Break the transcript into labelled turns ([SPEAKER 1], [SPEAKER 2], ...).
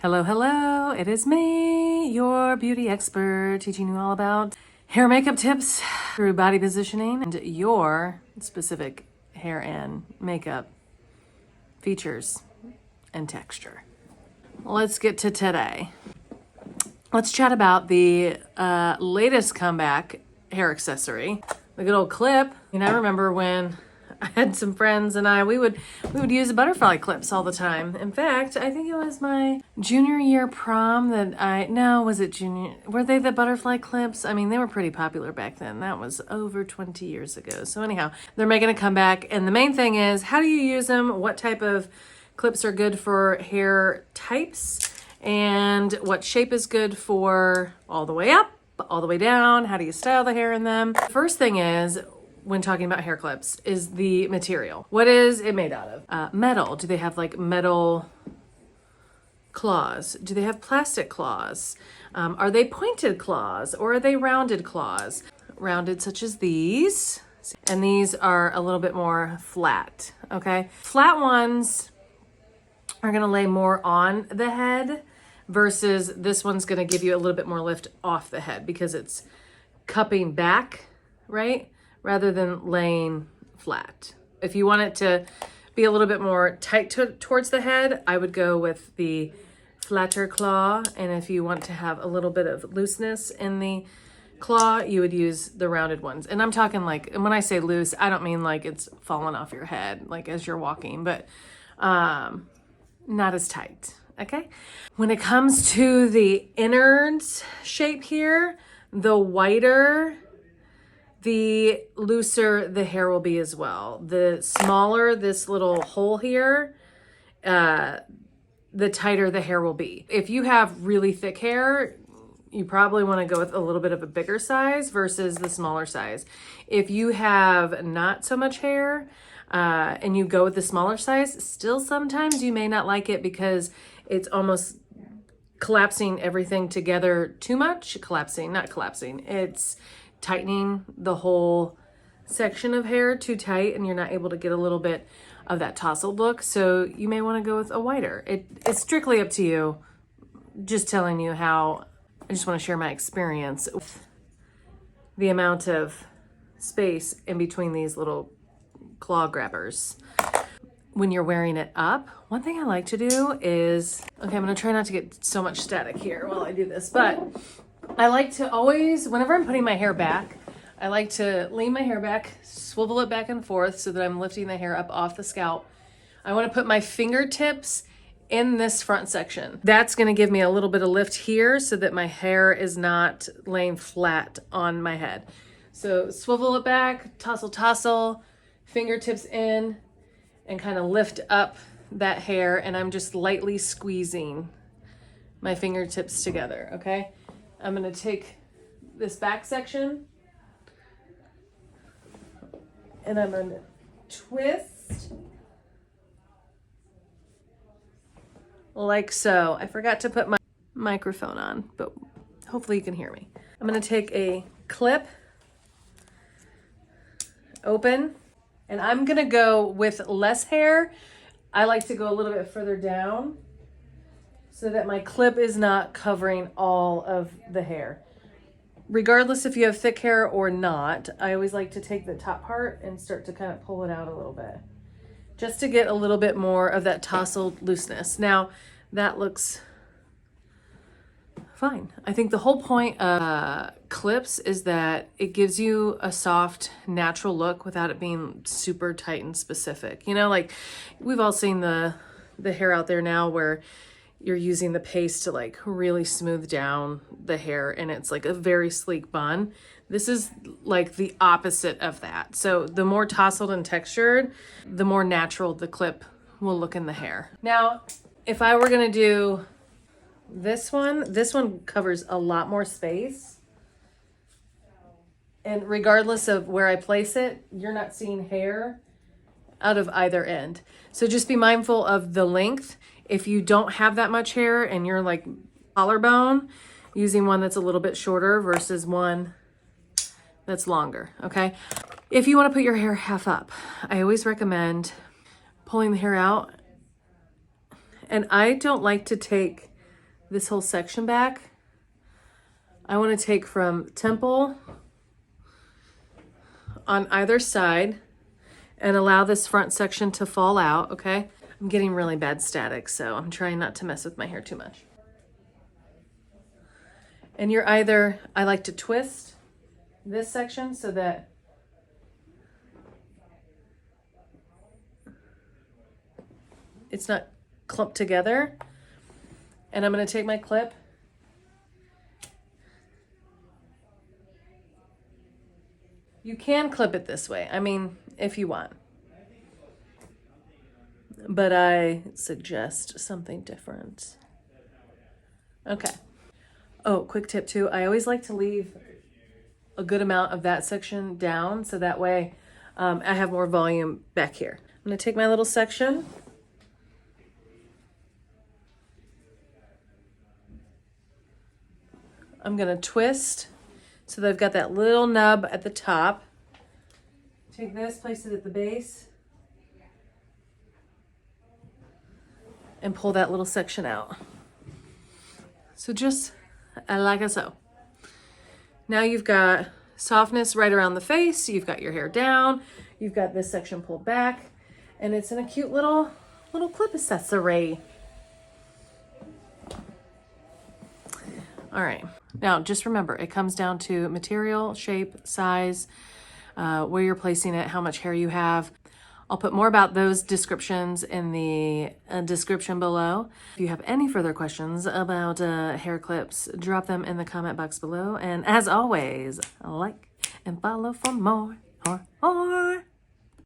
[SPEAKER 1] Hello, hello, it is me, your beauty expert, teaching you all about hair makeup tips through body positioning and your specific hair and makeup features and texture. Let's get to today. Let's chat about the latest comeback hair accessory, the good old clip. And I remember when I had some friends and we would use butterfly clips all the time. In fact, I think it was my junior year prom was it junior? Were they the butterfly clips? I mean, they were pretty popular back then. That was over 20 years ago. So anyhow, they're making a comeback. And the main thing is, how do you use them? What type of clips are good for hair types? And what shape is good for all the way up, all the way down? How do you style the hair in them? First thing is, when talking about hair clips, is the material. What is it made out of? Metal. Do they have like metal claws? Do they have plastic claws? Are they pointed claws or are they rounded claws? Rounded such as these. And these are a little bit more flat, okay? Flat ones are gonna lay more on the head versus this one's gonna give you a little bit more lift off the head because it's cupping back, right? Rather than laying flat. If you want it to be a little bit more tight towards the head, I would go with the flatter claw. And if you want to have a little bit of looseness in the claw, you would use the rounded ones. And I'm talking like, and when I say loose, I don't mean like it's falling off your head, like as you're walking, but not as tight, okay? When it comes to the innards shape here, the whiter, the looser the hair will be as well. The smaller this little hole here, the tighter the hair will be. If you have really thick hair, you probably want to go with a little bit of a bigger size versus the smaller size. If you have not so much hair and you go with the smaller size, still sometimes you may not like it because it's almost collapsing everything together too much. Not collapsing. It's tightening the whole section of hair too tight and you're not able to get a little bit of that tousled look. So you may want to go with a wider. It's strictly up to you. Just telling you how, I just want to share my experience with the amount of space in between these little claw grabbers. When you're wearing it up, one thing I like to do is, okay, I'm going to try not to get so much static here while I do this, but I like to always, whenever I'm putting my hair back, I like to lean my hair back, swivel it back and forth so that I'm lifting the hair up off the scalp. I want to put my fingertips in this front section. That's going to give me a little bit of lift here so that my hair is not laying flat on my head. So swivel it back, tousle, fingertips in, and kind of lift up that hair. And I'm just lightly squeezing my fingertips together, okay? I'm going to take this back section and I'm going to twist like so. I forgot to put my microphone on, but hopefully you can hear me. I'm going to take a clip, open, and I'm going to go with less hair. I like to go a little bit further down so that my clip is not covering all of the hair. Regardless if you have thick hair or not, I always like to take the top part and start to kind of pull it out a little bit, just to get a little bit more of that tousled looseness. Now, that looks fine. I think the whole point of clips is that it gives you a soft, natural look without it being super tight and specific. You know, like we've all seen the hair out there now where you're using the paste to like really smooth down the hair and it's like a very sleek bun. This is like the opposite of that. So the more tousled and textured, the more natural the clip will look in the hair. Now, if I were gonna do this one covers a lot more space. And regardless of where I place it, you're not seeing hair out of either end. So just be mindful of the length. If you don't have that much hair and you're like collarbone, using one that's a little bit shorter versus one that's longer, okay? If you want to put your hair half up, I always recommend pulling the hair out. And I don't like to take this whole section back. I want to take from temple on either side and allow this front section to fall out, okay? I'm getting really bad static, so I'm trying not to mess with my hair too much. And you're either, I like to twist this section so that it's not clumped together. And I'm going to take my clip You can clip it this way. I mean, if you want. But I suggest something different. Okay. Oh, quick tip too. I always like to leave a good amount of that section down so that way I have more volume back here. I'm going to take my little section. I'm going to twist so that I've got that little nub at the top. Take this, place it at the base, and pull that little section out. So just like so. Now you've got softness right around the face, you've got your hair down, you've got this section pulled back, and it's in a cute little clip accessory. All right, now just remember, it comes down to material, shape, size, where you're placing it, how much hair you have. I'll put more about those descriptions in the description below. If you have any further questions about hair clips, drop them in the comment box below. And as always, like and follow for more.